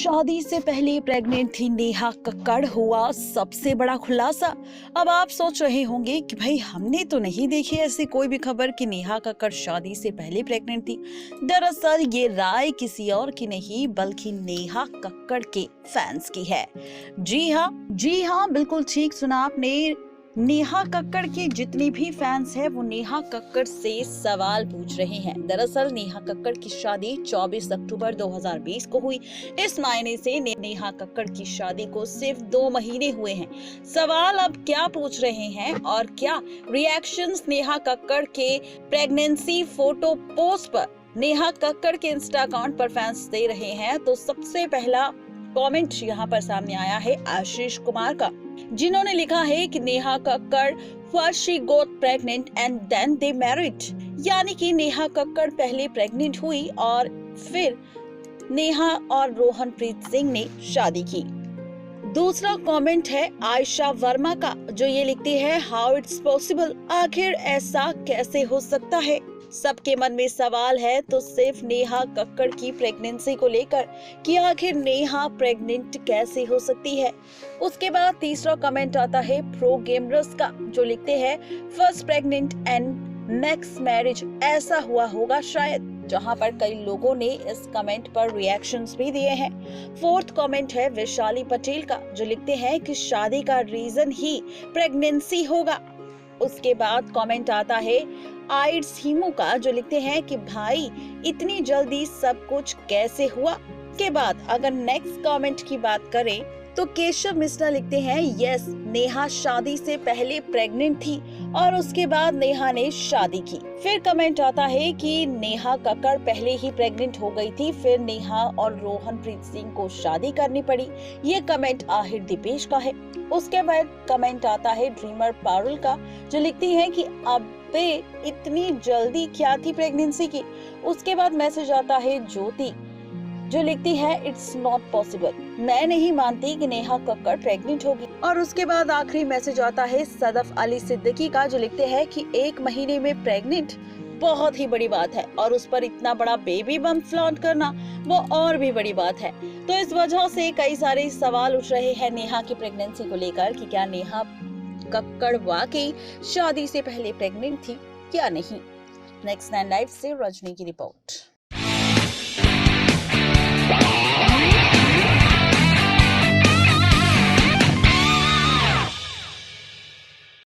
शादी से पहले प्रेग्नेंट थी नेहा कक्कड़, हुआ सबसे बड़ा खुलासा। अब आप सोच रहे होंगे कि भाई हमने तो नहीं देखी ऐसी कोई भी खबर कि नेहा कक्कड़ शादी से पहले प्रेग्नेंट थी। दरअसल ये राय किसी और की नहीं बल्कि नेहा कक्कड़ के फैंस की है। जी हाँ, बिल्कुल ठीक सुना आपने। नेहा कक्कड़ के जितने भी फैंस हैं वो नेहा कक्कड़ से सवाल पूछ रहे हैं। दरअसल नेहा कक्कड़ की शादी 24 अक्टूबर 2020 को हुई। इस मायने से नेहा कक्कड़ की शादी को सिर्फ 2 महीने हुए हैं। सवाल अब क्या पूछ रहे हैं और क्या रिएक्शंस नेहा कक्कड़ के प्रेगनेंसी फोटो पोस्ट पर नेहा कक्कड़ के इंस्टा अकाउंट पर फैंस दे रहे हैं, तो सबसे पहला कमेंट यहाँ पर सामने आया है आशीष कुमार का, जिन्होंने लिखा है कि Neha Kakkar first she got pregnant and then they married. यानी कि नेहा कक्कड़ पहले प्रेग्नेंट हुई और फिर नेहा और रोहनप्रीत सिंह ने शादी की। दूसरा कमेंट है आयशा वर्मा का, जो ये लिखती है हाउ इट्स पॉसिबल, आखिर ऐसा कैसे हो सकता है। सबके मन में सवाल है तो सिर्फ नेहा कक्कड़ की प्रेगनेंसी को लेकर कि आखिर नेहा प्रेग्नेंट कैसे हो सकती है। उसके बाद तीसरा कमेंट आता है प्रो गेमर्स का, जो लिखते हैं first pregnant and next marriage, ऐसा हुआ होगा शायद, जहां पर कई लोगों ने इस कमेंट पर रिएक्शंस भी दिए हैं। फोर्थ कमेंट है वैशाली पटेल का, जो लिखते हैं कि शादी का रीजन ही प्रेगनेंसी होगा। उसके बाद कमेंट आता है आइड्स हीमू का, जो लिखते हैं कि भाई इतनी जल्दी सब कुछ कैसे हुआ। के बाद अगर नेक्स्ट कमेंट की बात करें तो केशव मिश्रा लिखते हैं यस, नेहा शादी से पहले प्रेग्नेंट थी और उसके बाद नेहा ने शादी की। फिर कमेंट आता है कि नेहा कक्कड़ पहले ही प्रेग्नेंट हो गई थी, फिर नेहा और रोहनप्रीत सिंह को शादी करनी पड़ी। ये कमेंट आहिर दीपेश का है। उसके बाद कमेंट आता है ड्रीमर पारुल का, जो लिखती है कि अबे इतनी जल्दी क्या थी प्रेगनेंसी की। उसके बाद मैसेज आता है ज्योति, जो लिखती है इट्स नॉट पॉसिबल, मैं नहीं मानती कि नेहा कक्कड़ प्रेग्नेंट होगी। और उसके बाद आखिरी मैसेज आता है सदफ अली सिद्दीकी का, जो लिखते हैं कि 1 महीने में प्रेग्नेंट बहुत ही बड़ी बात है और उस पर इतना बड़ा बेबी बम्प फ्लॉन्ट करना वो और भी बड़ी बात है। तो इस वजह से कई सारे सवाल उठ रहे हैं नेहा की प्रेगनेंसी को लेकर कि क्या नेहा कक्कड़ वाकई शादी से पहले प्रेग्नेंट थी या नहीं। नेक्स्ट 9 लाइव से रजनी की रिपोर्ट।